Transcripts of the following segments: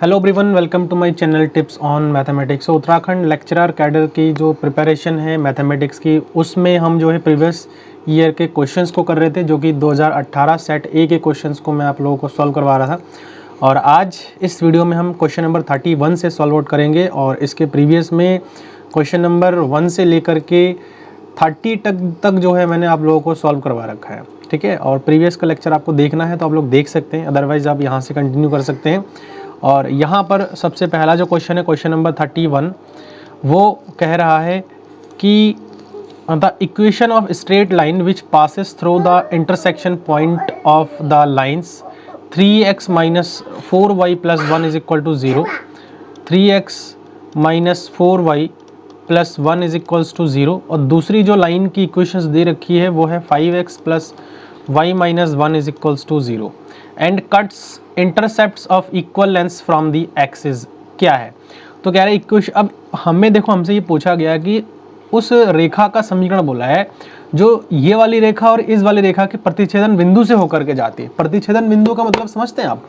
Hello everyone, welcome to my channel tips on mathematics. Uttarakhand lecturer cadre की जो preparation है mathematics की, उसमें हम जो है प्रीवियस ईयर के क्वेश्चंस को कर रहे थे, जो कि 2018 सेट ए के क्वेश्चंस को मैं आप लोगों को सॉल्व करवा रहा था। और आज इस वीडियो में हम क्वेश्चन नंबर 31 से सॉल्व आउट करेंगे। और इसके प्रीवियस में क्वेश्चन नंबर 1 से लेकर के 30 तक जो है मैंने आप लोगों को सॉल्व करवा रखा है, ठीक है। और प्रीवियस का लेक्चर आपको देखना है तो आप लोग देख सकते हैं, अदरवाइज़ आप यहाँ से कंटिन्यू कर सकते हैं। और यहाँ पर सबसे पहला जो क्वेश्चन है, क्वेश्चन नंबर 31, वो कह रहा है कि the equation of straight line which passes through the intersection point of the lines 3x minus 4y plus 1 is equal to 0, 3x minus 4y plus 1 is equals to 0। और दूसरी जो line की equations दे रखी है वो है 5x plus y minus 1 is equals to 0 and cuts intercepts of equal length from the axis. क्या है? तो कह रहे इक्वेशन, अब हमें देखो, हमसे ये पूछा गया कि उस रेखा का समीकरण बोला है जो ये वाली रेखा और इस वाली रेखा के प्रतिच्छेदन बिंदु से होकर के जाती है। प्रतिच्छेदन बिंदु का मतलब समझते हैं आप?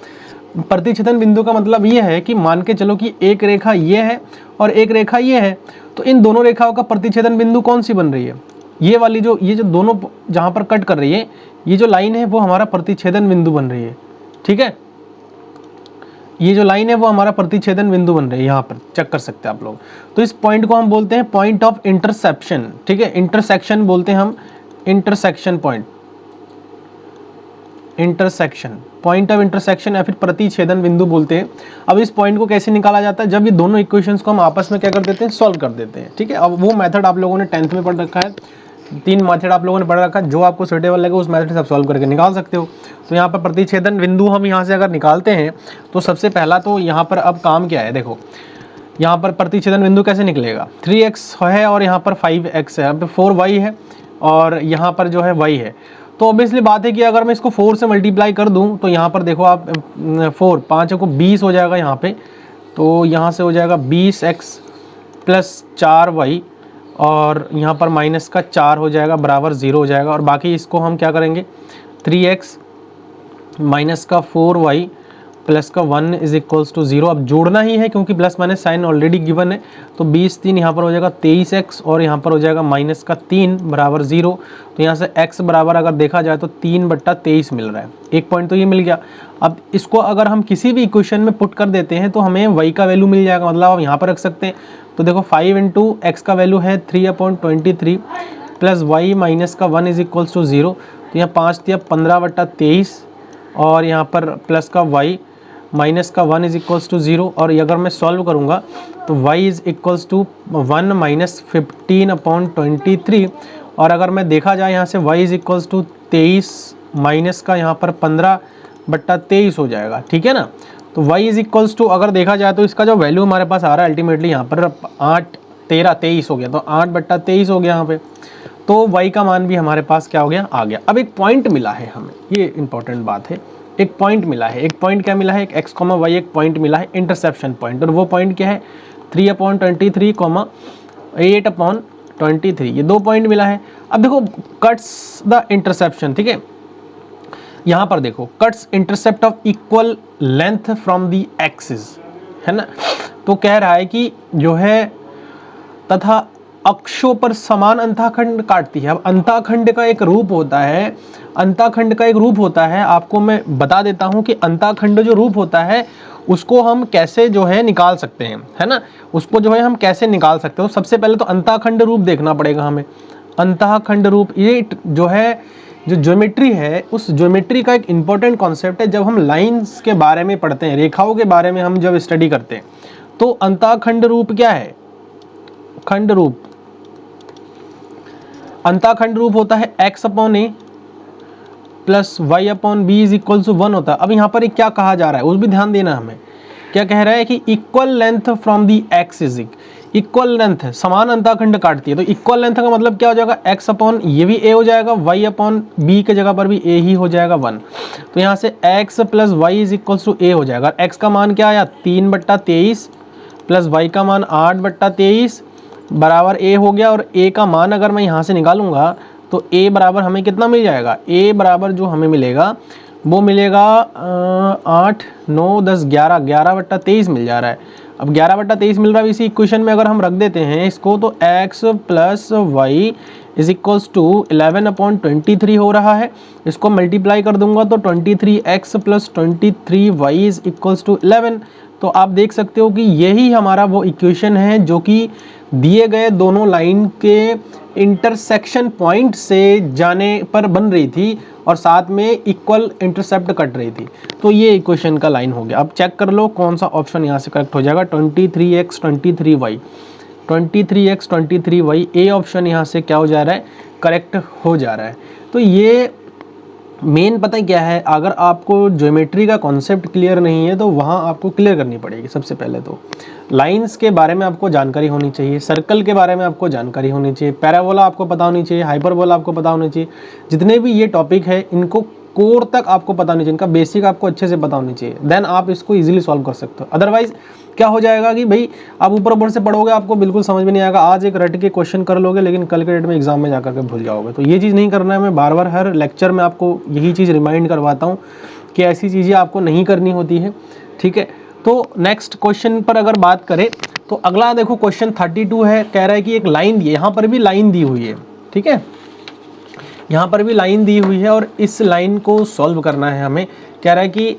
प्रतिच्छेदन बिंदु का मतलब ये है कि मान के चलो कि एक रेखा ये है और एक रेखा ये है, तो इन दोनों रेखाओं का प्रतिच्छेदन बिंदु कौन सी बन रही है? ये वाली ये जो दोनों जहाँ पर कट कर रही है, ये जो लाइन है वो हमारा प्रतिच्छेदन बिंदु बन रही है, ठीक है। ये जो लाइन है वो हमारा प्रतिच्छेदन बिंदु बन रही है, यहाँ पर चेक कर सकते हैं आप लोग। तो इस पॉइंट को हम बोलते हैं पॉइंट ऑफ इंटरसेप्शन, ठीक है। इंटरसेक्शन बोलते हैं हम, intersection point, intersection, point of intersection या फिर प्रतिच्छेदन बिंदु बोलते हैं। अब इस पॉइंट को कैसे निकाला जाता है? जब ये दोनों इक्वेशंस को हम आपस में क्या कर देते हैं, सॉल्व कर देते हैं, ठीक है। अब वो मेथड आप लोगों ने 10th में पढ़ रखा है, 3 मेथड आप लोगों ने पढ़ रखा है, जो आपको सुटेबल लगे उस मेथड से आप सॉल्व करके निकाल सकते हो। तो यहाँ पर प्रतिच्छेदन बिंदु हम यहाँ से अगर निकालते हैं तो सबसे पहला तो यहाँ पर अब काम क्या है, देखो यहाँ पर प्रतिच्छेदन बिंदु कैसे निकलेगा। 3x है और यहाँ पर 5x है, अब 4y है और यहाँ पर जो है y है। तो ऑब्वियसली बात है कि अगर मैं इसको 4 से मल्टीप्लाई कर दूं तो यहाँ पर देखो आप 4 5 को 20 हो जाएगा यहाँ पे। तो यहाँ से हो जाएगा 20x प्लस 4y और यहाँ पर माइनस का 4 हो जाएगा, बराबर 0 हो जाएगा। और बाकी इसको हम क्या करेंगे, 3x माइनस का 4y प्लस का 1 इज इक्वल्स टू 0। अब जोड़ना ही है क्योंकि plus minus sign already given है। तो 20 3 यहाँ पर हो जाएगा 23x और यहाँ पर हो जाएगा माइनस का 3 बराबर 0। तो यहाँ से x बराबर अगर देखा जाए तो 3/23 मिल रहा है। एक पॉइंट तो ये मिल गया। अब इसको अगर हम किसी भी इक्वेशन में पुट कर देते हैं तो हमें y का वैल्यू मिल जाएगा, मतलब आप यहाँ पर रख सकते हैं। तो देखो 5 इंटू एक्स का वैल्यू है 3/23 प्लस y माइनस का 1 इज इक्वल्स टू 0। तो यहाँ 5 दिया 15/23 और यहाँ पर प्लस का y माइनस का 1 इज इक्वल्स टू 0। और अगर मैं सॉल्व करूँगा तो y is equals to 1 minus 15/23। और अगर मैं देखा जाए यहाँ से y is equals to 23 minus का यहाँ पर 15/23 हो जाएगा, ठीक है ना। तो y इज इक्वल्स टू अगर देखा जाए तो इसका जो वैल्यू हमारे पास आ रहा है अल्टीमेटली यहाँ पर 8 13 23 हो गया, तो 8/23 हो गया यहाँ पे। तो y का मान भी हमारे पास क्या हो गया, आ गया। अब एक पॉइंट मिला है हमें, ये इंपॉर्टेंट बात है, एक पॉइंट मिला है। एक पॉइंट क्या मिला है, एक x, y एक पॉइंट मिला है, इंटरसेप्शन पॉइंट। और वो पॉइंट क्या है, 3/23, 8/23, ये 2 पॉइंट मिला है। अब देखो कट्स द इंटरसेप्शन, ठीक है। यहाँ पर देखो cuts intercept of equal length from the axis, है ना। तो कह रहा है कि जो है तथा अक्षों पर समान अंतःखंड काटती है। अब अंतःखंड का एक रूप होता है, अंतःखंड का एक रूप होता है, आपको मैं बता देता हूं कि अंतःखंड जो रूप होता है उसको हम कैसे जो है निकाल सकते हैं, है ना। उसको जो है हम कैसे निकाल सकते हो, सबसे पहले तो अंतःखंड रूप देखना पड़ेगा हमें। अंतःखंड रूप ये जो है, जो ज्योमेट्री है, उस ज्योमेट्री का एक इंपॉर्टेंट कॉन्सेप्ट है। जब हम लाइंस के बारे में पढ़ते हैं, रेखाओं के बारे में हम जब स्टडी करते हैं, तो अंतःखंड रूप क्या है, खंड रूप, अंतःखंड रूप होता है x/a plus y/b is equal to 1 होता है। अब यहाँ पर क्या कहा जा रहा है उस भी ध्यान देना हमें। क्या कह रहा है कि equal length from the axis, equal length है, समान अंतःखंड काटती है। तो इक्वल लेंथ का मतलब क्या हो जाएगा, x/ ये भी a हो जाएगा, y/b के जगह पर भी a ही हो जाएगा 1। तो यहाँ से x plus y is equal to a हो जाएगा। x का मान क्या आया, 3/23 प्लस y का मान 8/23 बराबर a हो गया। और a का मान अगर मैं यहाँ से निकालूंगा तो a बराबर हमें कितना मिल जाएगा, a बराबर जो हमें मिलेगा वो मिलेगा 8 9 10 11 11/23 मिल जा रहा है। अब 11/23 मिल रहा है, इसी इक्वेशन में अगर हम रख देते हैं इसको तो x plus y is equals to 11/23 हो रहा है। इसको मल्टीप्लाई कर दूंगा तो 23x plus 23y is equals to 11। तो आप देख सकते हो कि यही हमारा वो इक्वेशन है जो कि दिए गए दोनों लाइन के इंटरसेक्शन पॉइंट से जाने पर बन रही थी और साथ में इक्वल इंटरसेप्ट कट रही थी। तो ये इक्वेशन का लाइन हो गया। अब चेक कर लो कौन सा ऑप्शन यहाँ से करेक्ट हो जाएगा। 23x 23y 23x 23y A option यहाँ से क्या हो जा रहा है, करेक्ट हो जा रहा है। तो ये मेन पता है क्या है, अगर आपको ज्योमेट्री का कॉन्सेप्ट क्लियर नहीं है तो वहाँ आपको क्लियर करनी पड़ेगी। सबसे पहले तो लाइंस के बारे में आपको जानकारी होनी चाहिए, सर्कल के बारे में आपको जानकारी होनी चाहिए, पैराबोला आपको पता होनी चाहिए, हाइपरबोला आपको पता होनी चाहिए। जितने भी ये टॉपिक है इनको कोर तक आपको पता होनी चाहिए, इनका बेसिक आपको अच्छे से पता होनी चाहिए, देन आप इसको ईजिली सॉल्व कर सकते हो। अदरवाइज क्या हो जाएगा कि भाई आप ऊपर ऊपर से पढ़ोगे, आपको बिल्कुल समझ में नहीं आएगा। आज एक रट के क्वेश्चन कर लोगे लेकिन कल के डेट में एग्जाम में जाकर के भूल जाओगे। तो ये चीज़ नहीं करना है। मैं बार बार हर लेक्चर में आपको यही चीज़ रिमाइंड करवाता हूँ कि ऐसी चीज़ें आपको नहीं करनी होती है, ठीक है। तो नेक्स्ट क्वेश्चन पर अगर बात करें तो अगला देखो क्वेश्चन 32 है। कह रहा है कि एक लाइन दी है, यहाँ पर भी लाइन दी हुई है, ठीक है, यहाँ पर भी लाइन दी हुई है और इस लाइन को सॉल्व करना है हमें। कह रहा है कि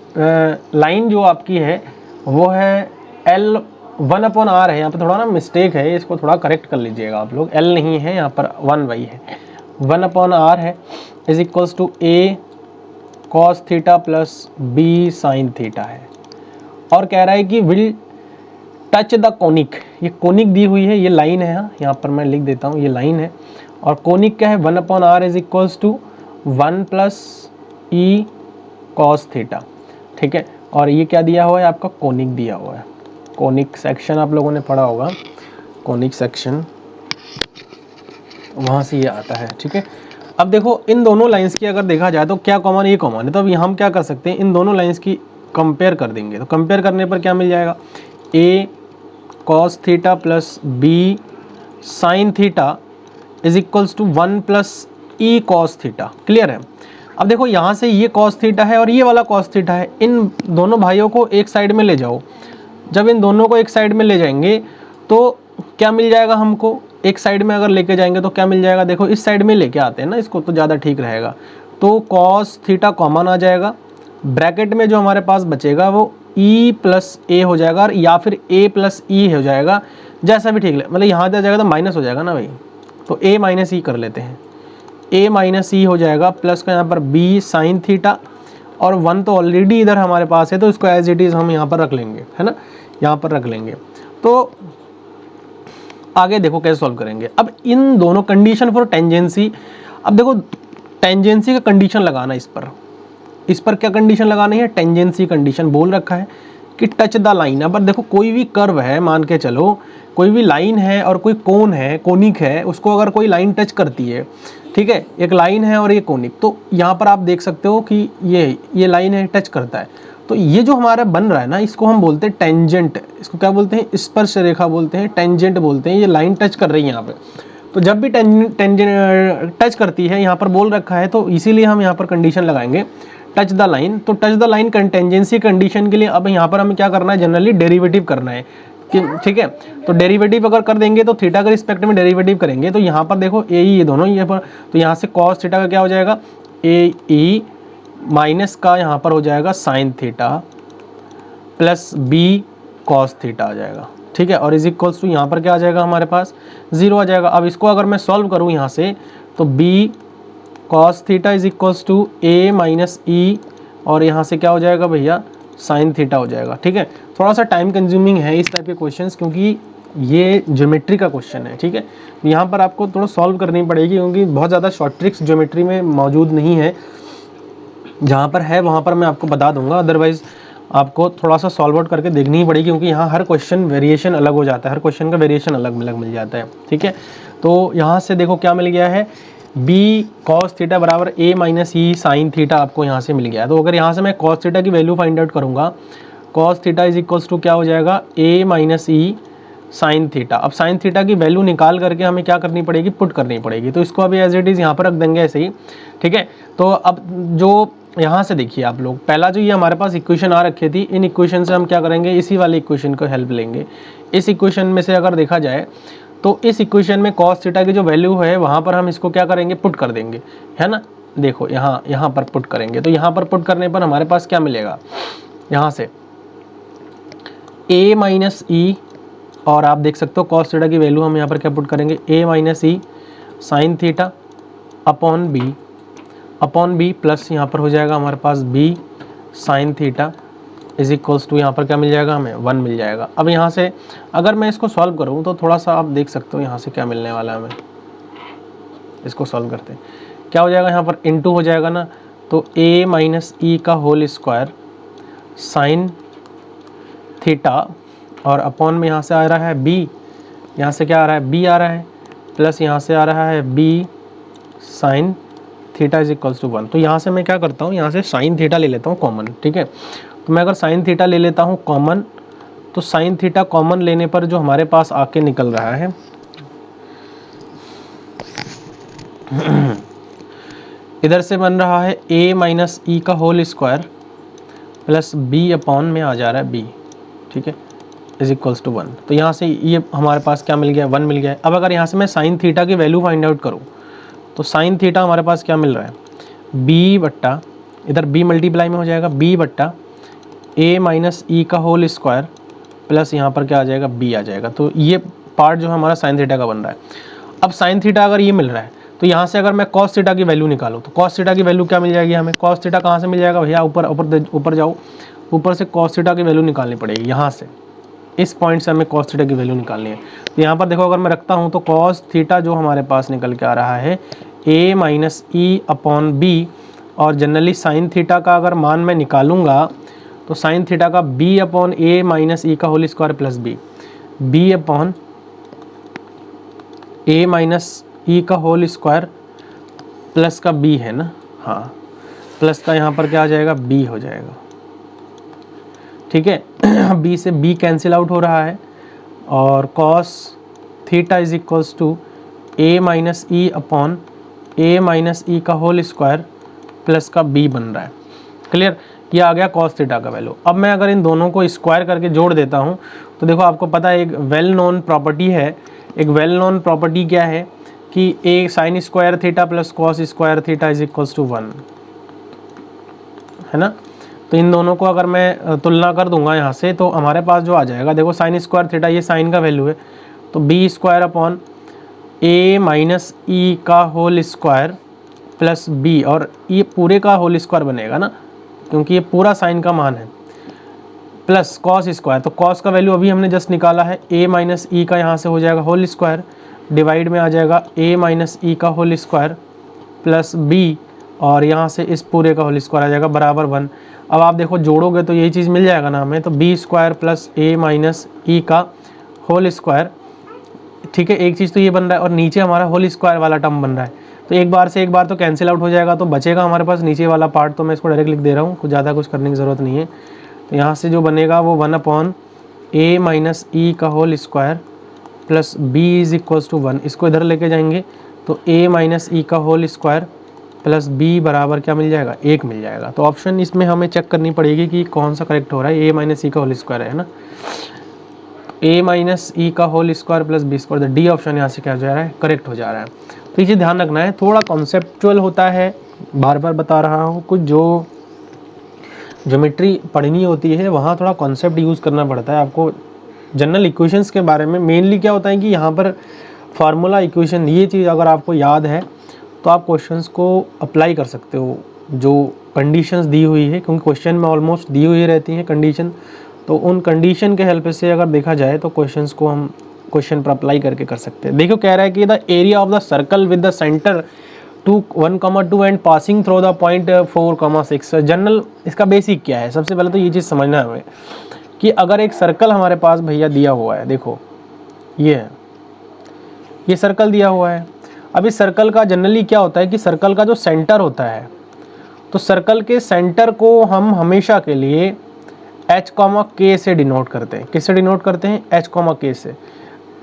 लाइन जो आपकी है वो है L 1/r है। यहाँ पर थोड़ा ना मिस्टेक है, इसको थोड़ा करेक्ट कर लीजिएगा आप लोग। L नहीं है यहाँ पर 1y है, 1/r है is equals to a cos theta plus b sin theta है। और कह रहा है कि विल टच द कोनिक, ये कोनिक दी हुई है, ये लाइन है, यहाँ पर मैं लिख देता हूँ, ये लाइन है। और कोनिक क्या है, 1/r is equals to 1 plus e cos theta, ठीक है। और ये क्या दिया हुआ है आपका, कोनिक दिया हुआ है। कोनिक सेक्शन आप लोगों ने पढ़ा होगा, कोनिक सेक्शन वहाँ से ये आता है, ठीक है। अब देखो इन दोनों लाइंस की अगर देखा जाए तो क्या कॉमन, ये कॉमन है। तो अब हम क्या कर सकते हैं, इन दोनों लाइंस की कंपेयर कर देंगे। तो कंपेयर करने पर क्या मिल जाएगा, a cos theta plus b sin theta is equals to 1 plus e cos theta. Clear है। अब देखो यहाँ से ये cos थीटा है और ये वाला cos थीटा है, इन दोनों भाइयों को एक साइड में ले जाओ। जब इन दोनों को एक साइड में ले जाएंगे तो क्या मिल जाएगा हमको, एक साइड में अगर लेके जाएंगे तो क्या मिल जाएगा, देखो इस साइड में लेके आते हैं ना इसको तो ज़्यादा ठीक रहेगा। तो cos थीटा कॉमन आ जाएगा, ब्रैकेट में जो हमारे पास बचेगा वो e प्लस ए हो जाएगा या फिर a प्लस ई हो जाएगा, जैसा भी ठीक है। मतलब यहाँ से आ जाएगा तो माइनस हो जाएगा ना भाई, तो a माइनस ई कर लेते हैं, a माइनस ई हो जाएगा प्लस का यहाँ पर b साइन थीटा, और 1 तो ऑलरेडी इधर हमारे पास है तो इसको एज इट इज़ हम यहाँ पर रख लेंगे, है ना, यहाँ पर रख लेंगे। तो आगे देखो कैसे सॉल्व करेंगे। अब इन दोनों कंडीशन फॉर टेंजेंसी, अब देखो टेंजेंसी का कंडीशन लगाना, इस पर क्या कंडीशन लगानी है, टेंजेंसी कंडीशन बोल रखा है कि टच द लाइन। अब देखो कोई भी कर्व है, मान के चलो कोई भी लाइन है और कोई कोन है, कोनिक है, उसको अगर कोई लाइन टच करती है, ठीक है, एक लाइन है और ये कोनिक, तो यहाँ पर आप देख सकते हो कि ये लाइन है, टच करता है। तो ये जो हमारा बन रहा है ना, इसको हम बोलते हैं टेंजेंट। इसको क्या बोलते हैं, स्पर्श रेखा बोलते हैं, टेंजेंट बोलते हैं। ये लाइन टच कर रही है यहाँ पे, तो जब भी टेंजेंट टच करती है, यहाँ पर बोल रखा है, तो इसीलिए हम यहाँ पर कंडीशन लगाएंगे टच द लाइन। तो touch the line tangency condition के लिए अब यहाँ पर हमें क्या करना है, जनरली डेरिवेटिव करना है, ठीक है। तो डेरिवेटिव अगर कर देंगे तो थीटा के रिस्पेक्ट में डेरिवेटिव करेंगे, तो यहाँ पर देखो ए ये दोनों ये पर, तो यहाँ से कॉस थीटा का क्या हो जाएगा, ए ई माइनस का यहाँ पर हो जाएगा sine theta plus B cos theta आ जाएगा, ठीक है। और इज इक्वल्स टू यहाँ पर क्या आ जाएगा, हमारे पास 0 आ जाएगा। अब इसको अगर मैं सॉल्व करूँ यहाँ से, तो B cos theta is equals to A minus E, और यहाँ से क्या हो जाएगा भैया, साइन थीटा हो जाएगा, ठीक है। थोड़ा सा टाइम कंज्यूमिंग है इस टाइप के क्वेश्चंस, क्योंकि ये ज्योमेट्री का क्वेश्चन है, ठीक है। यहाँ पर आपको थोड़ा सॉल्व करनी पड़ेगी, क्योंकि बहुत ज़्यादा शॉर्ट ट्रिक्स ज्योमेट्री में मौजूद नहीं है। जहाँ पर है वहाँ पर मैं आपको बता दूंगा, अदरवाइज़ आपको थोड़ा सा सॉल्व आउट करके देखनी ही पड़ेगी, क्योंकि यहाँ हर क्वेश्चन वेरिएशन अलग हो जाता है, हर क्वेश्चन का वेरिएशन अलग अलग मिल जाता है, ठीक है। तो यहाँ से देखो क्या मिल गया है, बी कॉस थीटा बराबर ए माइनस ई साइन थीटा आपको यहाँ से मिल गया है। तो अगर यहाँ से मैं कॉस थीटा की वैल्यू फाइंड आउट करूँगा, cos theta is equals to क्या हो जाएगा, a minus e sine theta. अब साइन थीटा की वैल्यू निकाल करके हमें क्या करनी पड़ेगी, पुट करनी पड़ेगी। तो इसको अभी एज इट इज़ यहाँ पर रख देंगे ऐसे ही, ठीक है। तो अब जो यहाँ से देखिए आप लोग, पहला जो ये हमारे पास इक्वेशन आ रखी थी, इन इक्वेशन से हम क्या करेंगे, इसी वाली इक्वेशन को हेल्प लेंगे। इस इक्वेशन में से अगर देखा जाए तो इस इक्वेशन में cos थीटा की जो वैल्यू है वहाँ पर हम इसको क्या करेंगे, पुट कर देंगे, है ना। देखो यहाँ पर पुट करेंगे तो यहाँ पर पुट करने पर हमारे पास क्या मिलेगा, यहाँ से a माइनस ई, और आप देख सकते हो cos थीटा की वैल्यू हम यहाँ पर क्या पुट करेंगे, a minus e sine theta upon b plus यहाँ पर हो जाएगा हमारे पास b sine theta is equals to, यहाँ पर क्या मिल जाएगा हमें 1 मिल जाएगा। अब यहाँ से अगर मैं इसको सॉल्व करूँ तो थोड़ा सा आप देख सकते हो यहाँ से क्या मिलने वाला है हमें, इसको सॉल्व करते हैं क्या हो जाएगा, यहाँ पर इनटू हो जाएगा ना, तो a माइनस ई का होल स्क्वायर साइन थीटा, और अपॉन में यहाँ से आ रहा है b, यहाँ से क्या आ रहा है b आ रहा है, प्लस यहाँ से आ रहा है b sine theta is equals to 1। तो यहाँ से मैं क्या करता हूँ, यहाँ से साइन थीटा ले लेता हूँ कॉमन, ठीक है। तो मैं अगर साइन थीटा ले लेता हूँ कॉमन, तो साइन थीटा कॉमन लेने पर जो हमारे पास आके निकल रहा है इधर से बन रहा है a माइनस ई का whole square plus b upon में आ जा रहा है b, ठीक है, इज इक्वल्स टू 1। तो यहाँ से ये हमारे पास क्या मिल गया, 1 मिल गया। अब अगर यहाँ से मैं साइन थीटा की वैल्यू फाइंड आउट करूँ तो साइन थीटा हमारे पास क्या मिल रहा है, b बट्टा, इधर b मल्टीप्लाई में हो जाएगा b बट्टा a माइनस ई का होल स्क्वायर प्लस यहाँ पर क्या आ जाएगा, b आ जाएगा। तो ये पार्ट जो हमारा साइन थीटा का बन रहा है। अब साइन थीटा अगर ये मिल रहा है तो यहाँ से अगर मैं cos थीटा की वैल्यू निकालूँ तो cos थीटा की वैल्यू क्या मिल जाएगी हमें, cos थीटा कहाँ से मिल जाएगा भैया, ऊपर जाओ, ऊपर से cos थीटा की वैल्यू निकालनी पड़ेगी। यहाँ से इस पॉइंट से हमें cos थीटा की वैल्यू निकालनी है। तो यहाँ पर देखो अगर मैं रखता हूँ तो cos थीटा जो हमारे पास निकल के आ रहा है a minus E upon B, और जनरली साइन थीटा का अगर मान मैं निकालूंगा तो साइन थीटा का b अपॉन a माइनस ई का whole square plus b upon a minus ई का होल स्क्वायर प्लस का b है ना, हाँ, प्लस का यहाँ पर क्या आ जाएगा, b हो जाएगा, ठीक है। b से b कैंसिल आउट हो रहा है, और cos theta is equals to a minus E upon a minus ई का होल स्क्वायर प्लस का b बन रहा है। क्लियर, ये आ गया cos थीटा का वैल्यू। अब मैं अगर इन दोनों को स्क्वायर करके जोड़ देता हूँ तो देखो आपको पता है एक वेल नोन प्रॉपर्टी है, एक वेल नोन प्रॉपर्टी क्या है कि a sine square theta plus cos square theta is equals to 1, है ना। तो इन दोनों को अगर मैं तुलना कर दूंगा यहाँ से तो हमारे पास जो आ जाएगा, देखो साइन स्क्वायर थीटा ये साइन का वैल्यू है, तो b square upon a minus ई का होल स्क्वायर प्लस b, और ये पूरे का होल स्क्वायर बनेगा ना क्योंकि ये पूरा साइन का मान है, प्लस cos स्क्वायर, तो cos का वैल्यू अभी हमने जस्ट निकाला है, a माइनस ई का यहाँ से हो जाएगा होल स्क्वायर, डिवाइड में आ जाएगा a माइनस ई का होल स्क्वायर प्लस b, और यहाँ से इस पूरे का होल स्क्वायर आ जाएगा बराबर 1। अब आप देखो जोड़ोगे तो यही चीज़ मिल जाएगा ना हमें, तो b square plus a minus ई का होल स्क्वायर, ठीक है, एक चीज़ तो ये बन रहा है, और नीचे हमारा होल स्क्वायर वाला टर्म बन रहा है, तो एक बार से एक बार तो कैंसिल आउट हो जाएगा, तो बचेगा हमारे पास नीचे वाला पार्ट, तो मैं इसको डायरेक्ट लिख दे रहा हूँ, कुछ ज़्यादा कुछ करने की ज़रूरत नहीं है। तो यहाँ से जो बनेगा वो 1 अपॉन a माइनस ई का whole square plus b is equals to 1, इसको इधर लेके जाएंगे तो a माइनस ई का होल स्क्वायर प्लस b बराबर क्या मिल जाएगा, 1 मिल जाएगा। तो ऑप्शन इसमें हमें चेक करनी पड़ेगी कि कौन सा करेक्ट हो रहा है, a माइनस ई का होल स्क्वायर है ना, a माइनस ई का whole square plus b square, D option यहाँ से क्या हो जा रहा है, करेक्ट हो जा रहा है। तो ये ध्यान रखना है, थोड़ा कॉन्सेप्चुअल होता है, बार बार बता रहा हूँ, कुछ जो ज्योमेट्री पढ़नी होती है वहाँ थोड़ा कॉन्सेप्ट यूज़ करना पड़ता है आपको। जनरल इक्वेशंस के बारे में मेनली क्या होता है कि यहाँ पर फार्मूला इक्वेशन, ये चीज़ अगर आपको याद है तो आप क्वेश्चंस को अप्लाई कर सकते हो जो कंडीशंस दी हुई है, क्योंकि क्वेश्चन में ऑलमोस्ट दी हुई रहती है कंडीशन, तो उन कंडीशन के हेल्प से अगर देखा जाए तो क्वेश्चंस को हम क्वेश्चन पर अप्लाई करके कर सकते हैं। देखो कह रहा है कि the area of the circle with the centre 1,2 and passing through the point 4,6। General इसका बेसिक क्या है, सबसे पहले तो ये चीज़ समझना है हमें कि अगर एक सर्कल हमारे पास भैया दिया हुआ है, देखो ये है, ये सर्कल दिया हुआ है। अब इस सर्कल का जनरली क्या होता है कि सर्कल का जो सेंटर होता है, तो सर्कल के सेंटर को हम हमेशा के लिए h, k से डिनोट करते हैं। किससे डिनोट करते हैं, h, k से,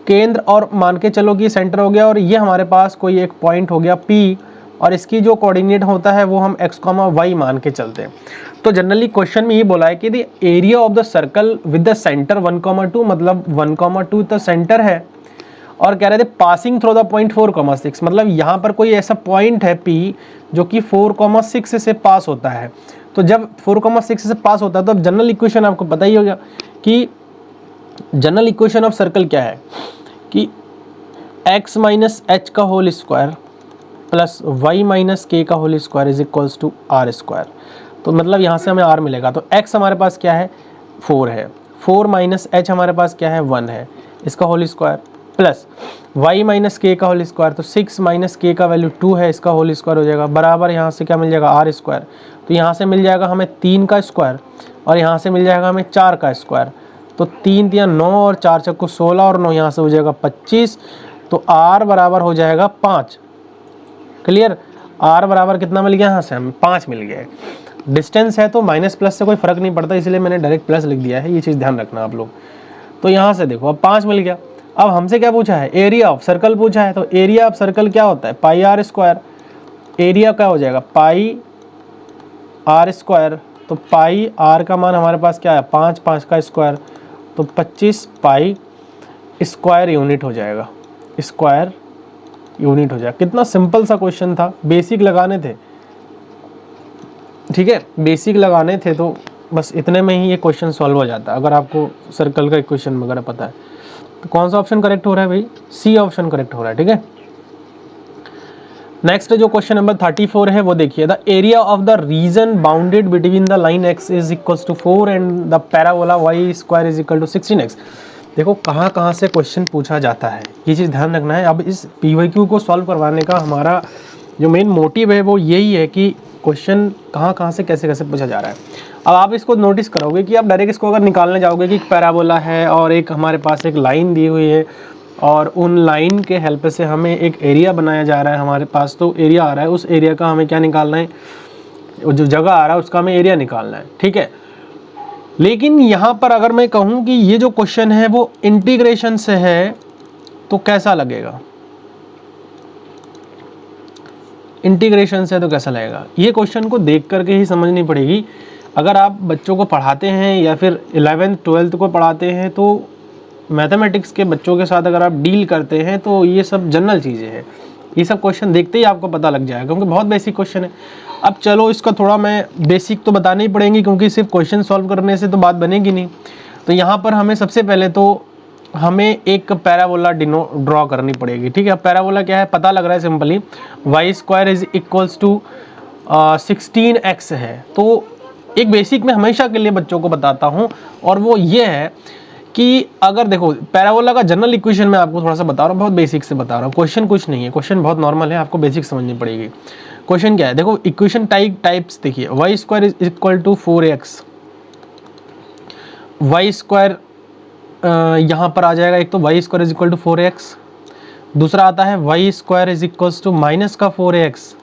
केंद्र, और मान के चलो कि ये सेंटर हो गया और ये हमारे पास कोई एक पॉइंट हो गया P, और इसकी जो कोऑर्डिनेट होता है वो हम x, y मान के चलते हैं। तो जनरली क्वेश्चन में ये बोला है कि the area of the circle with the centre 1,2, मतलब 1,2 तो सेंटर है, और कह रहे थे पासिंग थ्रू द पॉइंट 4,6, मतलब यहाँ पर कोई ऐसा पॉइंट है P जो कि 4,6 से पास होता है। तो जब 4,6 से पास होता है तो अब जनरल इक्वेशन आपको पता ही होगा कि जनरल इक्वेशन ऑफ सर्कल क्या है कि x माइनस एच का whole square plus y minus k का whole square is equals to r square. तो मतलब यहाँ से हमें r मिलेगा, तो x हमारे पास क्या है 4 है, 4 माइनस एच हमारे पास क्या है 1 है, इसका whole square plus y minus k का होल स्क्वायर, तो 6 माइनस के का वैल्यू 2 है, इसका होल स्क्वायर हो जाएगा, बराबर यहाँ से क्या मिल जाएगा आर स्क्वायर। तो यहाँ से मिल जाएगा हमें 3 का स्क्वायर और यहाँ से मिल जाएगा हमें 4 का स्क्वायर। तो 3 3 9 और 4 4 16 और 9 यहाँ से हो जाएगा 25। तो r बराबर हो जाएगा 5। क्लियर, r बराबर कितना मिल गया यहाँ से हमें 5 मिल गया है। डिस्टेंस है तो माइनस प्लस से कोई फर्क नहीं पड़ता, इसलिए मैंने डायरेक्ट प्लस लिख दिया है, ये चीज़ ध्यान रखना आप लोग। तो यहाँ से देखो अब 5 मिल गया। अब हमसे क्या पूछा है, एरिया ऑफ सर्कल पूछा है, तो एरिया ऑफ सर्कल क्या होता है पाई आर स्क्वायर। एरिया क्या हो जाएगा पाई आर स्क्वायर, तो पाई आर का मान हमारे पास क्या है 5, 5 का स्क्वायर तो 25 पाई स्क्वायर यूनिट हो जाएगा, स्क्वायर यूनिट हो जाएगा। कितना सिंपल सा क्वेश्चन था, बेसिक लगाने थे, ठीक है, बेसिक लगाने थे, तो बस इतने में ही ये क्वेश्चन सॉल्व हो जाता है अगर आपको सर्कल का इक्वेशन वगैरह पता है। तो कौन सा ऑप्शन करेक्ट हो रहा है भाई, सी ऑप्शन करेक्ट हो रहा है, ठीक है। नेक्स्ट जो क्वेश्चन नंबर 34 है वो देखिए, the area of the region bounded between the line x is equals to 4 and the parabola y square is equal to 16x। देखो कहाँ कहाँ से क्वेश्चन पूछा जाता है, ये चीज़ ध्यान रखना है। अब इस PYQ को सॉल्व करवाने का हमारा जो मेन मोटिव है वो यही है कि क्वेश्चन कहाँ कहाँ से कैसे कैसे पूछा जा रहा है। अब आप इसको नोटिस करोगे कि आप डायरेक्ट इसको अगर निकालने जाओगे कि एक पैराबोला है और एक हमारे पास एक लाइन दी हुई है और उन लाइन के हेल्प से हमें एक एरिया बनाया जा रहा है, हमारे पास तो एरिया आ रहा है, उस एरिया का हमें क्या निकालना है, जो जगह आ रहा है उसका हमें एरिया निकालना है, ठीक है। लेकिन यहाँ पर अगर मैं कहूँ कि ये जो क्वेश्चन है वो इंटीग्रेशन से है तो कैसा लगेगा, इंटीग्रेशन से तो कैसा लगेगा, ये क्वेश्चन को देख करके ही समझनी पड़ेगी। अगर आप बच्चों को पढ़ाते हैं या फिर 11th 12th को पढ़ाते हैं तो मैथमेटिक्स के बच्चों के साथ अगर आप डील करते हैं तो ये सब जनरल चीज़ें हैं, ये सब क्वेश्चन देखते ही आपको पता लग जाएगा क्योंकि बहुत बेसिक क्वेश्चन है। अब चलो इसका थोड़ा मैं बेसिक तो बताने ही पड़ेंगे क्योंकि सिर्फ क्वेश्चन सॉल्व करने से तो बात बनेगी नहीं। तो यहाँ पर हमें सबसे पहले तो हमें एक पैराबोला ड्रॉ करनी पड़ेगी, ठीक है। पैराबोला क्या है पता लग रहा है simply, y square is equals to 16x है। तो एक बेसिक मैं हमेशा के लिए बच्चों को बताता हूँ और वो ये है कि अगर देखो पैराबोला का जनरल इक्वेशन मैं आपको थोड़ा सा बता रहा हूँ, बहुत बेसिक से बता रहा हूँ, क्वेश्चन कुछ नहीं है, क्वेश्चन बहुत नॉर्मल है, आपको बेसिक समझनी पड़ेगी। क्वेश्चन क्या है देखो, इक्वेशन टाइप्स देखिए, y square is equal to 4x, y square यहाँ पर आ जाएगा, एक तो y square is equal to 4x, दूसरा आता है y square is equals to minus का 4x,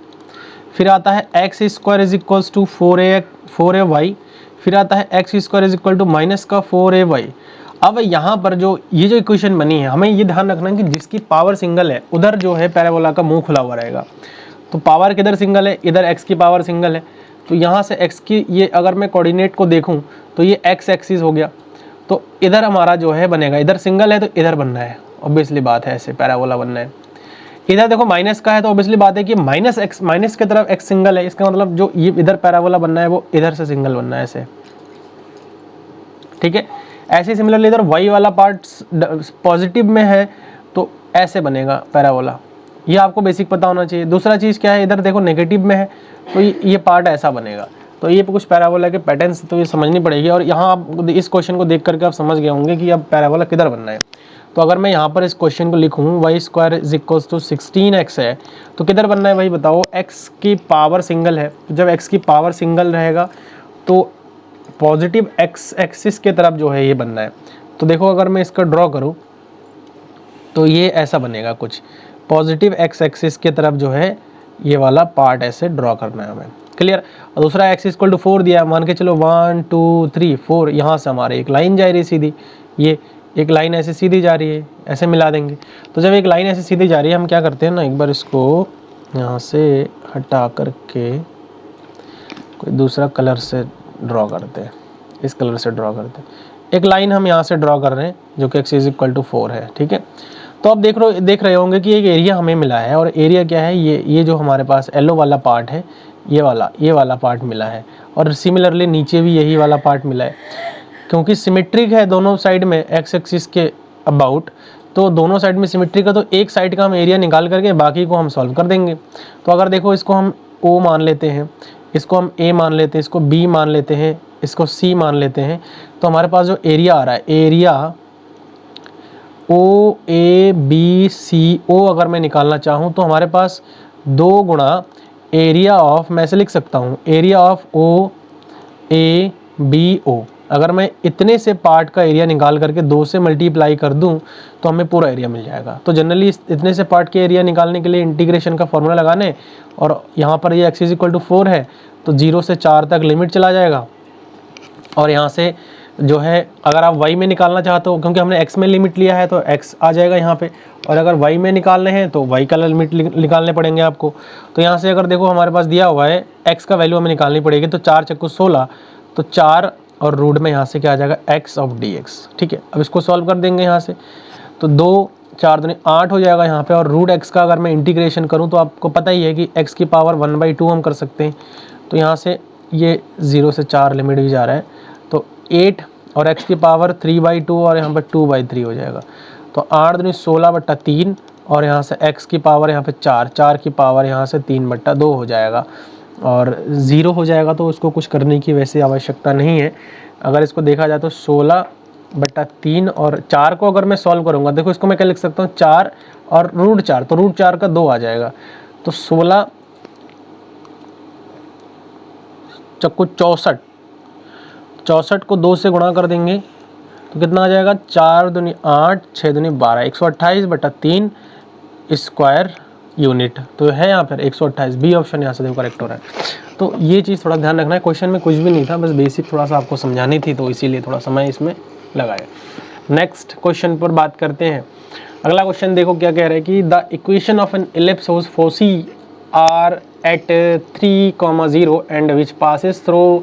फिर आता है x square is equals to 4ay, फिर आता है x square is equal to minus का 4ay। अब यहाँ पर जो ये जो इक्वेशन बनी है हमें ये ध्यान रखना है कि जिसकी पावर सिंगल है उधर जो है पैराबोला का मुंह खुला हुआ रहेगा। तो पावर किधर सिंगल है, इधर x की पावर सिंगल है, तो यहाँ से x की ये अगर मैं कोऑर्डिनेट को देखूँ तो ये x एक्सिस हो गया, तो इधर हमारा जो है बनेगा, इधर सिंगल है तो इधर बनना है, ऑब्वियसली बात है ऐसे पैराबोला बनना है। इधर देखो माइनस का है तो ऑब्वियसली बात है कि माइनस की तरफ x सिंगल है, इसका मतलब जो ये इधर पैराबोला बनना है वो इधर से सिंगल बनना है ऐसे, ठीक है। ऐसे सिमिलरली इधर y वाला पार्ट पॉजिटिव में है तो ऐसे बनेगा पैराबोला, ये आपको बेसिक पता होना चाहिए। दूसरा चीज़ क्या है, इधर देखो नेगेटिव में है तो ये पार्ट ऐसा बनेगा। तो ये कुछ पैराबोला के पैटर्न्स तो ये समझनी पड़ेगी और यहाँ आप इस क्वेश्चन को देख करके आप समझ गए होंगे कि अब पैराबोला किधर बनना है। तो अगर मैं यहाँ पर इस क्वेश्चन को लिखूँ y square is equals to 16x है तो किधर बनना है भाई बताओ, x की पावर सिंगल है, तो जब x की पावर सिंगल रहेगा तो पॉजिटिव x एक्सिस के तरफ जो है ये बनना है। तो देखो अगर मैं इसका ड्रॉ करूँ तो ये ऐसा बनेगा, कुछ पॉजिटिव x एक्सिस के तरफ जो है ये वाला पार्ट ऐसे ड्रॉ करना है हमें, क्लियर। और दूसरा x इक्वल टू 4 दिया है, मान के चलो 1 2 3 4, यहाँ से हमारे एक लाइन जा रही है सीधी, ये एक लाइन ऐसे सीधी जा रही है, ऐसे मिला देंगे। तो जब एक लाइन ऐसे सीधी जा रही है हम क्या करते हैं ना, एक बार इसको यहाँ से हटा करके कोई दूसरा कलर से ड्रॉ करते हैं, इस कलर से ड्रॉ करते हैं। एक लाइन हम यहाँ से ड्रॉ कर रहे हैं जो कि x इज इक्वल टू 4 है, ठीक है। तो आप देख रहे होंगे कि एक एरिया हमें मिला है, और एरिया क्या है, ये जो हमारे पास येलो वाला पार्ट है, ये वाला पार्ट मिला है, और सिमिलरली नीचे भी यही वाला पार्ट मिला है। क्योंकि सिमेट्रिक है दोनों साइड में एक्स एक्सिस के अबाउट, तो दोनों साइड में सिमेट्रिक है, तो एक साइड का हम एरिया निकाल करके बाकी को हम सॉल्व कर देंगे। तो अगर देखो इसको हम O मान लेते हैं, इसको हम A मान लेते हैं, इसको B मान लेते हैं, इसको C मान लेते हैं, तो हमारे पास जो एरिया आ रहा है, एरिया OABCO अगर मैं निकालना चाहूँ तो हमारे पास 2 गुणा एरिया ऑफ, मैं ऐसे लिख सकता हूँ, एरिया ऑफ OABO। अगर मैं इतने से पार्ट का एरिया निकाल करके 2 से मल्टीप्लाई कर दूं तो हमें पूरा एरिया मिल जाएगा। तो जनरली इतने से पार्ट के एरिया निकालने के लिए इंटीग्रेशन का फॉर्मूला लगाने, और यहाँ पर ये x इज इक्वल टू 4 है तो 0 से 4 तक लिमिट चला जाएगा, और यहाँ से जो है अगर आप y में निकालना चाहते हो, क्योंकि हमने x में लिमिट लिया है तो x आ जाएगा यहाँ पे, और अगर y में निकालने हैं तो y का लिमिट निकालने पड़ेंगे आपको। तो यहाँ से अगर देखो हमारे पास दिया हुआ है x का वैल्यू हमें निकालनी पड़ेगी, तो 4 चक्कू 16, तो 4 और रूट में यहाँ से क्या आ जाएगा x ऑफ dx, ठीक है। अब इसको सॉल्व कर देंगे यहाँ से, तो 2 4 दूनी 8 हो जाएगा यहाँ पे, और रूट x का अगर मैं इंटीग्रेशन करूँ तो आपको पता ही है कि x की पावर 1/2 हम कर सकते हैं। तो यहाँ से ये 0 से 4 लिमिट भी जा रहा है, तो 8 और x की पावर 3/2 और यहाँ पर 2/3 हो जाएगा। तो 8 दूनी 16/3 और यहाँ से x की पावर यहाँ पे 4 की पावर यहाँ से 3/2 हो जाएगा, और 0 हो जाएगा। तो उसको कुछ करने की वैसे आवश्यकता नहीं है। अगर इसको देखा जाए तो 16/3 और 4 को अगर मैं सॉल्व करूँगा, देखो इसको मैं क्या लिख सकता हूँ, 4 और रूट 4, तो रूट 4 का 2 आ जाएगा, तो 16 चक्कू 64 को 2 से गुणा कर देंगे तो कितना आ जाएगा, 4 दूनी 8, 6 दूनी 12, 128/3 स्क्वायर यूनिट। तो है यहाँ पर 128, बी ऑप्शन यहाँ से देखो करेक्ट हो रहा है। तो ये चीज़ थोड़ा ध्यान रखना है, क्वेश्चन में कुछ भी नहीं था, बस बेसिक थोड़ा सा आपको समझानी थी, तो इसीलिए थोड़ा समय इसमें लगाया। नेक्स्ट क्वेश्चन पर बात करते हैं। अगला क्वेश्चन देखो क्या कह रहा है कि the equation of an ellipse whose foci are at 3,0 and which passes through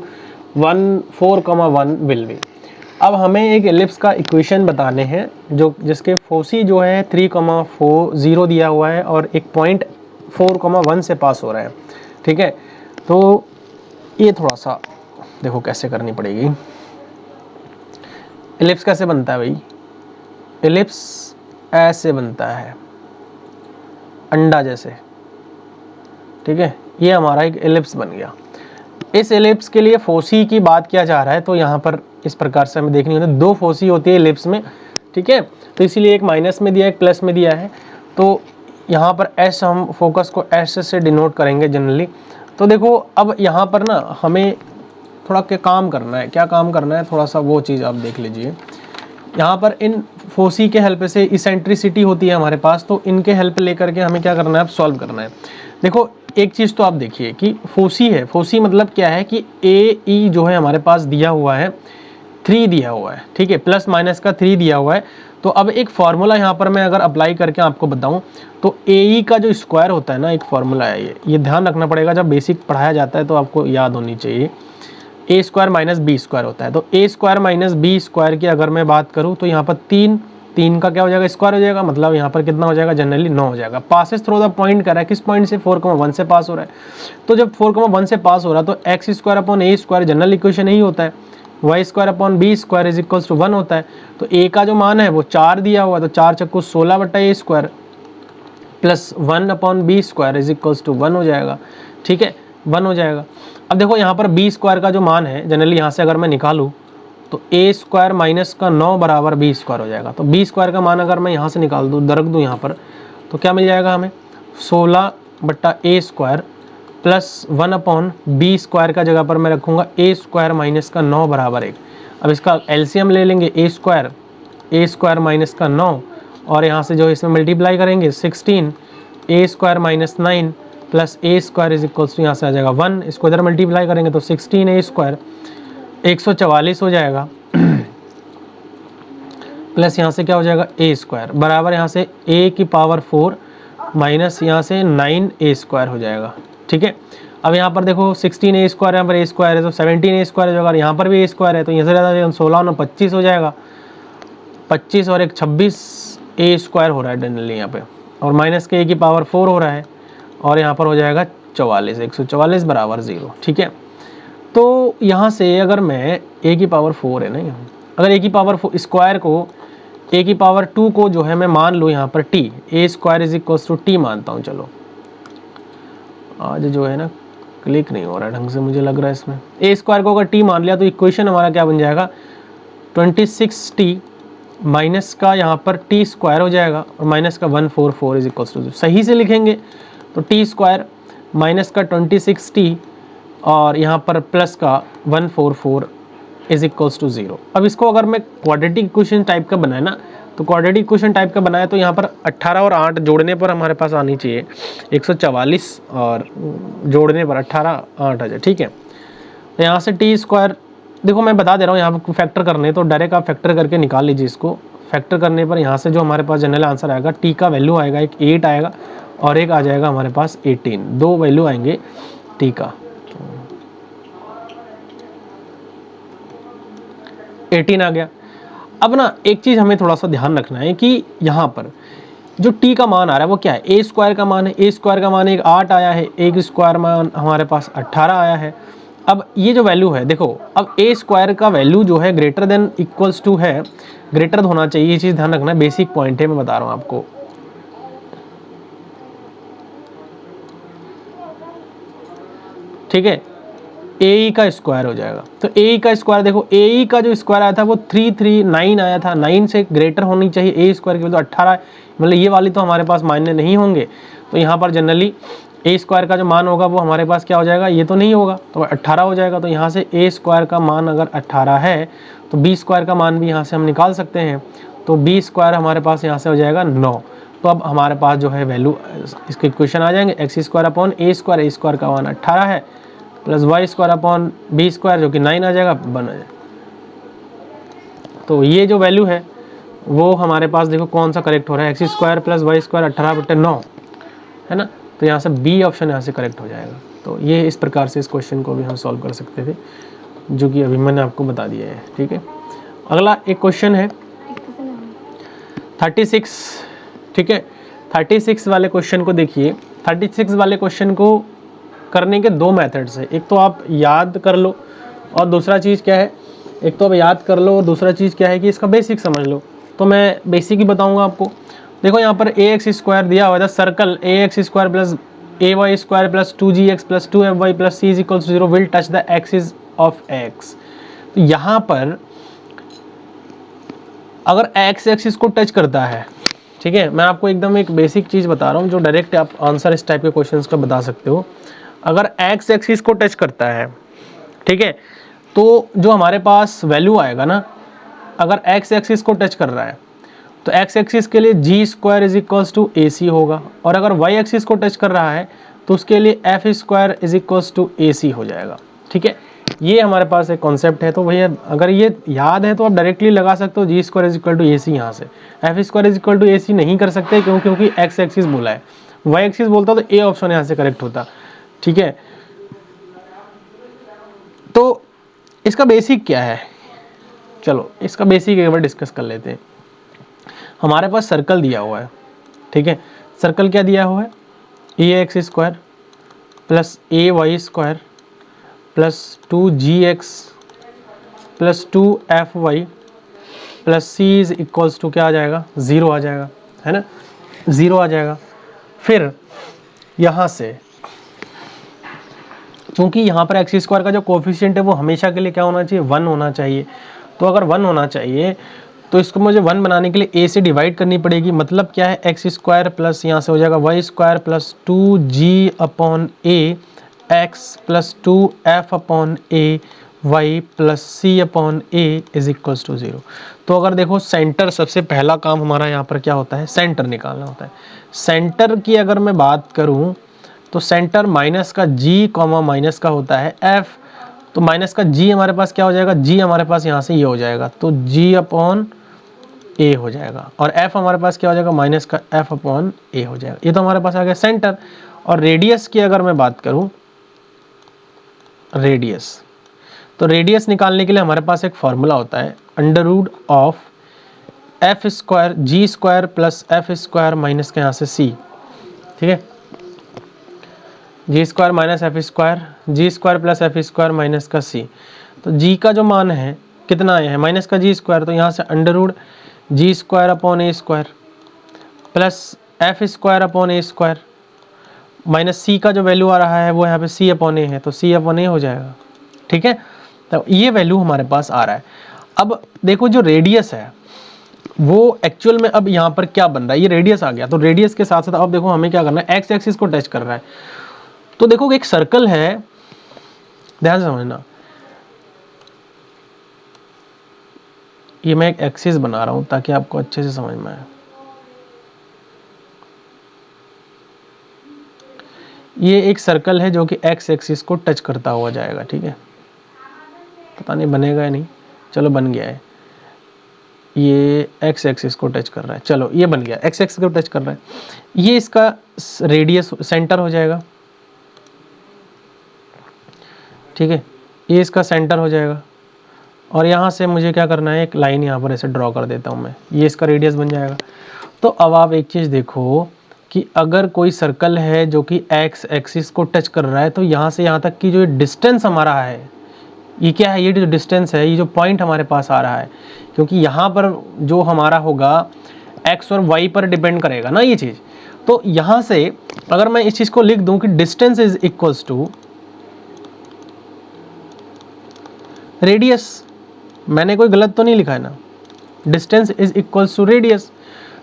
4,1 will be. अब हमें एक एलिप्स का इक्वेशन बताने हैं जो जिसके फोसी जो है 3,0 दिया हुआ है और एक पॉइंट 4,1 से पास हो रहा है, ठीक है। तो ये थोड़ा सा देखो कैसे करनी पड़ेगी। एलिप्स कैसे बनता है भाई, एलिप्स ऐसे बनता है, अंडा जैसे, ठीक है। ये हमारा एक एलिप्स बन गया। इस एलिप्स के लिए फोसी की बात किया जा रहा है, तो यहाँ पर इस प्रकार से हमें देखनी होती है, 2 फोसी होती है एलिप्स में, ठीक है। तो इसीलिए एक माइनस में दिया है, एक प्लस में दिया है। तो यहाँ पर एस, हम फोकस को एस से डिनोट करेंगे जनरली। तो देखो अब यहाँ पर ना हमें थोड़ा क्या काम करना है, क्या काम करना है, थोड़ा सा वो चीज़ आप देख लीजिए। यहाँ पर इन फोसी के हेल्प से इसेंट्रिसिटी होती है हमारे पास, तो इनके हेल्प लेकर के हमें क्या करना है, अब सॉल्व करना है। देखो एक चीज़ तो आप देखिए कि फोसी है, फोसी मतलब क्या है कि ए ई जो है हमारे पास दिया हुआ है 3 दिया हुआ है, ठीक है, प्लस माइनस का 3 दिया हुआ है। तो अब एक फार्मूला यहाँ पर मैं अगर अप्लाई करके आपको बताऊँ तो ए ई का जो स्क्वायर होता है ना, एक फार्मूला है, ये ध्यान रखना पड़ेगा, जब बेसिक पढ़ाया जाता है तो आपको याद होनी चाहिए। ए स्क्वायर माइनस बी स्क्वायर होता है, तो ए स्क्वायर माइनस बी स्क्वायर की अगर मैं बात करूँ तो यहाँ पर 3 का क्या हो जाएगा, स्क्वायर हो जाएगा, मतलब यहाँ पर कितना हो जाएगा, जनरली 9 हो जाएगा। पासेस थ्रू द पॉइंट कर रहा है, किस पॉइंट से, 4,1 से पास हो रहा है। तो जब 4,1 से पास हो रहा है तो एक्स स्क्वायर अपॉन ए स्क्वायर जनरल इक्वेशन यही होता है, y square upon b square is equals to 1 होता है। तो ए का जो मान है वो 4 दिया हुआ है, तो 4 चक्कू 16/a square plus 1 upon b square is equals to 1 हो जाएगा, ठीक है, 1 हो जाएगा। अब देखो यहाँ पर बी स्क्वायर का जो मान है जनरली यहाँ से अगर मैं निकालूँ तो ए स्क्वायर माइनस का 9 बराबर बी स्क्वायर हो जाएगा। तो बी स्क्वायर का मान अगर मैं यहाँ से निकाल दूँ, रख दूँ यहाँ पर, तो क्या मिल जाएगा हमें, 16/a square plus 1 upon b square का जगह पर मैं रखूँगा ए स्क्वायर माइनस का 9 बराबर 1। अब इसका एलसीएम ले लेंगे, ए स्क्वायर माइनस का 9, और यहाँ से जो इसमें मल्टीप्लाई करेंगे 16, A square minus 9 plus A square is equals to यहाँ से आ जाएगा 1, इसको इधर मल्टीप्लाई करेंगे तो 16 ए स्क्वायर 144 हो जाएगा प्लस यहाँ से क्या हो जाएगा ए स्क्वायर बराबर यहाँ से ए की पावर 4 माइनस यहाँ से 9a² हो जाएगा। ठीक है, अब यहाँ पर देखो 16a², यहाँ पर a² है तो 17a² है, अगर यहाँ पर भी a² है तो यहाँ से ज़्यादा 16 और 25 हो जाएगा, 25 और एक 26a² हो रहा है जनरली यहाँ पे, और माइनस के a की पावर 4 हो रहा है, और यहाँ पर हो जाएगा 44, 144 बराबर 0। ठीक है, तो यहाँ से अगर मैं a की पावर 4 है ना, यहाँ अगर a की पावर स्क्वायर को a की पावर 2 को जो है मैं मान लूँ यहाँ पर t, a² is equal to t मानता हूँ। चलो आज जो है ना क्लिक नहीं हो रहा है ढंग से, मुझे लग रहा है इसमें। a² को अगर t मान लिया तो इक्वेशन हमारा क्या बन जाएगा, 26t माइनस का यहाँ पर t² हो जाएगा, और माइनस का 144 इज इक्वल टू, सही से लिखेंगे तो t² माइनस का 26t और यहाँ पर प्लस का 144 इज इक्वल्स टू 0। अब इसको अगर मैं क्वाड्रेटिक इक्वेशन टाइप का बनाए ना, तो क्वाड्रेटिक इक्वेशन टाइप का बनाए तो यहाँ पर 18 और 8 जोड़ने पर हमारे पास आनी चाहिए 144, और जोड़ने पर 18 8 आ जाए। ठीक है, तो यहाँ से t², देखो मैं बता दे रहा हूँ, यहाँ पर फैक्टर करने तो डायरेक्ट आप फैक्टर करके निकाल लीजिए इसको। फैक्टर करने पर यहाँ से जो हमारे पास जनरल आंसर आएगा, t का वैल्यू आएगा एक 8 आएगा और एक आ जाएगा हमारे पास 18, दो वैल्यू आएंगे t का, 18 आ गया। अब ना एक चीज़ हमें थोड़ा सा ध्यान रखना है कि यहाँ पर जो t का मान आ रहा है वो क्या है, a² का मान है, a² का मान एक 8 आया है, एक स्क्वायर मान हमारे पास 18 आया है। अब ये जो वैल्यू है देखो, अब a² का वैल्यू जो है ग्रेटर देन इक्वल्स टू है, ग्रेटर होना चाहिए, ये चीज़ ध्यान रखना, बेसिक पॉइंट है, मैं बता रहा हूँ आपको। ठीक है, ए का स्क्वायर हो जाएगा, तो ए का स्क्वायर देखो, ए का जो स्क्वायर आया था वो 339 आया था, 9 से ग्रेटर होनी चाहिए, ए स्क्वायर की वैल्यू 18, मतलब ये वाली तो हमारे पास मान्य नहीं होंगे, तो यहाँ पर जनरली ए स्क्वायर का जो मान होगा वो हमारे पास क्या हो जाएगा, ये तो नहीं होगा, तो 18 हो जाएगा। तो यहाँ से ए स्क्वायर का मान अगर 18 है तो बी स्क्वायर का मान भी यहाँ से हम निकाल सकते हैं, तो बी स्क्वायर हमारे पास यहाँ से हो जाएगा 9। तो अब हमारे पास जो है वैल्यू, इसके इक्वेशन आ जाएंगे, x² अपॉन a² a² का मान 18 है, प्लस y² अपॉन b² जो कि 9 आ जाएगा, बन जाएगा। तो ये जो वैल्यू है वो हमारे पास देखो कौन सा करेक्ट हो रहा है, x² प्लस y² 18/9 है ना, तो यहाँ से बी ऑप्शन यहाँ से करेक्ट हो जाएगा। तो ये इस प्रकार से इस क्वेश्चन को भी हम सॉल्व कर सकते थे, जो कि अभी मैंने आपको बता दिया है। ठीक है, अगला एक क्वेश्चन है 36। ठीक है, 36 वाले क्वेश्चन को देखिए। 36 वाले क्वेश्चन को करने के दो मेथड्स है, एक तो आप याद कर लो और दूसरा चीज़ क्या है, एक तो आप याद कर लो और दूसरा चीज़ क्या है कि इसका बेसिक समझ लो। तो मैं बेसिक ही बताऊंगा आपको। देखो यहाँ पर ax² दिया हुआ था, circle ax² plus ay² plus 2gx plus 2fy plus c is equal to 0 will touch the axis of x। तो यहाँ पर अगर x एक्सिस को टच करता है, ठीक है, मैं आपको एकदम एक बेसिक चीज़ बता रहा हूँ जो डायरेक्ट आप आंसर इस टाइप के क्वेश्चंस का बता सकते हो। अगर x एक्सिस को टच करता है, ठीक है, तो जो हमारे पास वैल्यू आएगा ना, अगर x एक्सिस को टच कर रहा है तो x एक्सिस के लिए g² is equals to AC होगा, और अगर y एक्सिस को टच कर रहा है तो उसके लिए f² is equals to AC हो जाएगा। ठीक है, ये हमारे पास एक कॉन्सेप्ट है। तो भैया अगर ये याद है तो आप डायरेक्टली लगा सकते हो g² is equal to AC, यहाँ से f² is equal to AC नहीं कर सकते क्योंकि x एक्सिस बोला है, y एक्सिस बोलता तो A ऑप्शन यहाँ से करेक्ट होता। ठीक है, तो इसका बेसिक क्या है, चलो इसका बेसिक एक बार डिस्कस कर लेते हैं। हमारे पास सर्कल दिया हुआ है, ठीक है, सर्कल क्या दिया हुआ है, ax² plus ay² plus 2gx plus 2fy plus c is equals to क्या आ जाएगा, 0 आ जाएगा, है ना, 0 आ जाएगा। फिर यहाँ से क्योंकि यहाँ पर x² का जो कोफिशिएंट है वो हमेशा के लिए क्या होना चाहिए, 1 होना चाहिए। तो अगर 1 होना चाहिए तो इसको मुझे 1 बनाने के लिए a से डिवाइड करनी पड़ेगी। मतलब क्या है, x² प्लस यहाँ से हो जाएगा y² plus 2g upon a x plus 2f upon a y plus c upon a is equals to 0। तो अगर देखो सेंटर, सबसे पहला काम हमारा यहाँ पर क्या होता है, सेंटर निकालना होता है। सेंटर की अगर मैं बात करूँ तो सेंटर माइनस का g कॉमा माइनस का होता है f, तो माइनस का g हमारे पास क्या हो जाएगा, g हमारे पास यहाँ से ये हो जाएगा, तो g अपॉन ए हो जाएगा, और एफ हमारे पास क्या हो जाएगा, माइनस का एफ अपॉन ए हो जाएगा। ये तो हमारे पास आ गया सेंटर। और रेडियस की अगर मैं बात करूं, रेडियस, तो रेडियस निकालने के लिए हमारे पास एक फॉर्मूला होता है, under root of F square G square plus F square minus के यहाँ से सी, ठीक है, G square minus F square, G square plus F square minus का सी। तो जी का जो मान है कितना आया है, माइनस का जी स्क्वायर, तो यहाँ से under root G square upon ए square plus F square upon ए स्क्वायर माइनस सी का जो वैल्यू आ रहा है वो यहाँ पे सी अपॉन ए है, तो सी अपॉन ए हो जाएगा, ठीक है। तो ये वैल्यू हमारे पास आ रहा है। अब देखो जो रेडियस है वो एक्चुअल में अब यहाँ पर क्या बन रहा है, ये रेडियस आ गया, तो रेडियस के साथ साथ अब देखो हमें क्या करना है, एक्स एक्सिस को टच कर रहा है। तो देखो एक सर्कल है, ध्यान से समझना, ये मैं एक एक्सिस बना रहा हूं ताकि आपको अच्छे से समझ में आए। ये एक सर्कल है जो कि एक्स एक्सिस को टच करता हुआ जाएगा, ठीक है, पता नहीं बनेगा या नहीं, चलो बन गया है, ये एक्स एक्सिस को टच कर रहा है, चलो ये बन गया, एक्स एक्सिस को टच कर रहा है, ये इसका रेडियस सेंटर हो जाएगा, ठीक है, ये इसका सेंटर हो जाएगा। और यहाँ से मुझे क्या करना है, एक लाइन यहाँ पर ऐसे ड्रॉ कर देता हूँ मैं, ये इसका रेडियस बन जाएगा। तो अब आप एक चीज़ देखो कि अगर कोई सर्कल है जो कि एक्स एक्सिस को टच कर रहा है, तो यहाँ से यहाँ तक की जो डिस्टेंस हमारा है, ये क्या है, ये जो डिस्टेंस है, ये जो पॉइंट हमारे पास आ रहा है, क्योंकि यहाँ पर जो हमारा होगा एक्स और वाई पर डिपेंड करेगा ना ये चीज़। तो यहाँ से अगर मैं इस चीज़ को लिख दूँ कि distance is equals to radius, मैंने कोई गलत तो नहीं लिखा है ना, distance is equals to radius.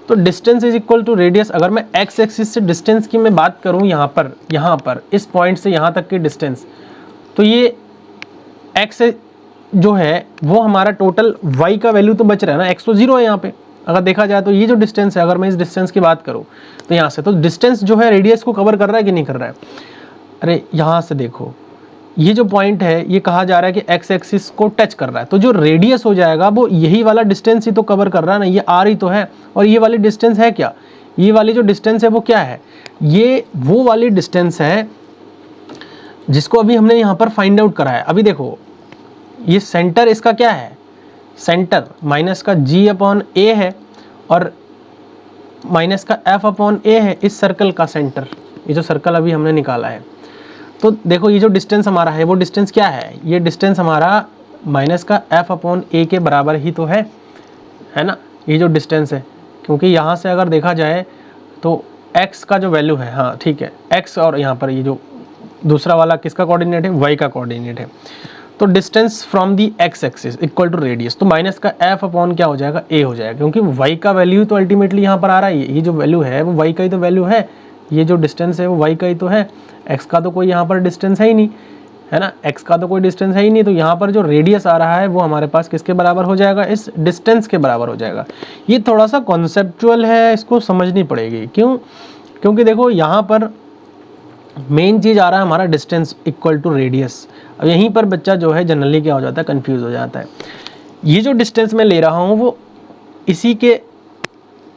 तो distance is equal to radius, अगर मैं एक्स एक्सिस से डिस्टेंस की मैं बात करूं, यहाँ पर इस पॉइंट से यहाँ तक की डिस्टेंस, तो ये एक्स जो है वो हमारा टोटल वाई का वैल्यू तो बच रहा है ना, एक्स तो जीरो है यहाँ पे अगर देखा जाए। तो ये जो डिस्टेंस है, अगर मैं इस डिस्टेंस की बात करूँ तो यहाँ से, तो डिस्टेंस जो है रेडियस को कवर कर रहा है कि नहीं कर रहा है। अरे यहाँ से देखो, ये जो पॉइंट है ये कहा जा रहा है कि एक्स एक्सिस को टच कर रहा है, तो जो रेडियस हो जाएगा वो यही वाला डिस्टेंस ही तो कवर कर रहा है ना, ये आर ही तो है। और ये वाली डिस्टेंस है क्या, ये वाली जो डिस्टेंस है वो क्या है, ये वो वाली डिस्टेंस है जिसको अभी हमने यहाँ पर फाइंड आउट करा है। अभी देखो ये सेंटर इसका क्या है, सेंटर माइनस का जी अपॉन ए है और माइनस का एफ अपॉन ए है इस सर्कल का सेंटर, ये जो सर्कल अभी हमने निकाला है। तो देखो ये जो डिस्टेंस हमारा है वो डिस्टेंस क्या है, ये डिस्टेंस हमारा माइनस का एफ अपॉन ए के बराबर ही तो है ना, ये जो डिस्टेंस है। क्योंकि यहाँ से अगर देखा जाए तो x का जो वैल्यू है, हाँ ठीक है, x और यहाँ पर ये जो दूसरा वाला किसका कोऑर्डिनेट है, y का कोऑर्डिनेट है। तो distance from the x axis equal to radius, तो माइनस का f अपॉन क्या हो जाएगा, a हो जाएगा, क्योंकि y का वैल्यू तो अल्टीमेटली यहाँ पर आ रहा है, ये जो वैल्यू है वो y का ही तो वैल्यू है, ये जो डिस्टेंस है वो y का ही तो है, x का तो कोई यहाँ पर डिस्टेंस है ही नहीं, है ना, x का तो कोई डिस्टेंस है ही नहीं। तो यहाँ पर जो रेडियस आ रहा है वो हमारे पास किसके बराबर हो जाएगा, इस डिस्टेंस के बराबर हो जाएगा। ये थोड़ा सा कॉन्सेप्चुअल है, इसको समझनी पड़ेगी, क्यों, क्योंकि देखो यहाँ पर मेन चीज़ आ रहा है हमारा डिस्टेंस इक्वल टू रेडियस। अब यहीं पर बच्चा जो है जनरली क्या हो जाता है, कन्फ्यूज़ हो जाता है। ये जो डिस्टेंस मैं ले रहा हूँ वो इसी के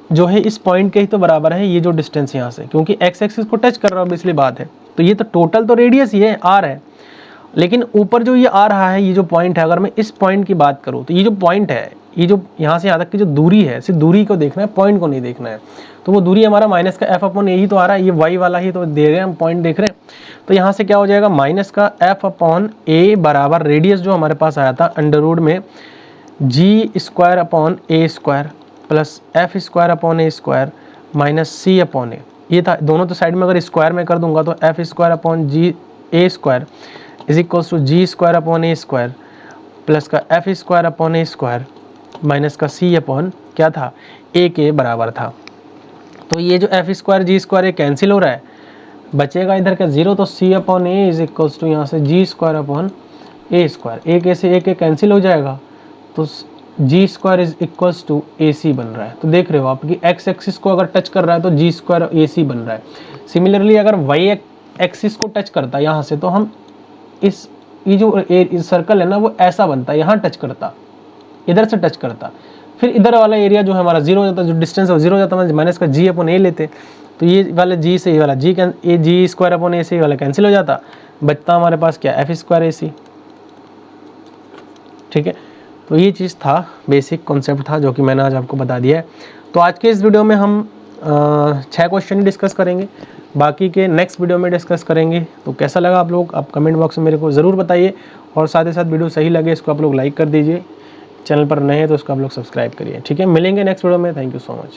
जो है इस पॉइंट के ही तो बराबर है, ये जो डिस्टेंस यहाँ से, क्योंकि एक्स एक्सिस को टच कर रहा है इसलिए बात है। तो ये तो टोटल तो रेडियस ही है, आर है, लेकिन ऊपर जो ये आ रहा है, ये जो पॉइंट है, अगर मैं इस पॉइंट की बात करूँ तो ये जो पॉइंट है, ये जो यहाँ से यहाँ तक की जो दूरी है, सिर्फ दूरी को देखना है, पॉइंट को नहीं देखना है। तो वो दूरी हमारा माइनस का एफ अपॉन ए ही तो आ रहा है, ये वाई वाला ही तो दे रहे हैं हम, पॉइंट देख रहे हैं। तो यहाँ से क्या हो जाएगा, माइनस का एफ अपॉन ए बराबर रेडियस जो हमारे पास आया था अंडर रूट में G square upon A square plus F square upon A square minus C upon A, ये था। दोनों तो साइड में अगर स्क्वायर में कर दूंगा तो f square upon g a square is equals to g square upon A square plus का एफ स्क्वायर अपॉन ए स्क्वायर माइनस का सी अपॉन क्या था, ए के बराबर था। तो ये जो एफ स्क्वायर जी स्क्वायर ये कैंसिल हो रहा है, बचेगा इधर का जीरो, तो C upon A is equals to यहाँ से G square upon A square, A के से ए के कैंसिल हो जाएगा, तो G square is equals to A C बन रहा है। तो देख रहे हो आप कि एक्स एक्सिस को अगर टच कर रहा है तो जी स्क्वायर ए सी बन रहा है। सिमिलरली अगर वाई एक्सिस को टच करता है यहाँ से, तो हम इस ये जो सर्कल है ना वो ऐसा बनता है, यहाँ टच करता, इधर से टच करता, फिर इधर वाला एरिया जो है हमारा जीरो हो जाता है, जो डिस्टेंस है जीरो हो जाता है, माइनस का जी अपन ए लेते, तो ये वाला जी से ये वाला जी स्क्वायर अपन ए से वाला कैंसिल हो जाता, बचता हमारे पास क्या एफ स्क्वायर ए सी। ठीक है, तो ये चीज़ था, बेसिक कॉन्सेप्ट था जो कि मैंने आज आपको बता दिया है। तो आज के इस वीडियो में हम 6 क्वेश्चन ही डिस्कस करेंगे, बाकी के नेक्स्ट वीडियो में डिस्कस करेंगे। तो कैसा लगा आप लोग, आप कमेंट बॉक्स में मेरे को ज़रूर बताइए, और साथ ही साथ वीडियो सही लगे इसको आप लोग लाइक कर दीजिए, चैनल पर नए हैं तो उसको आप लोग सब्सक्राइब करिए। ठीक है, मिलेंगे नेक्स्ट वीडियो में। Thank you so much.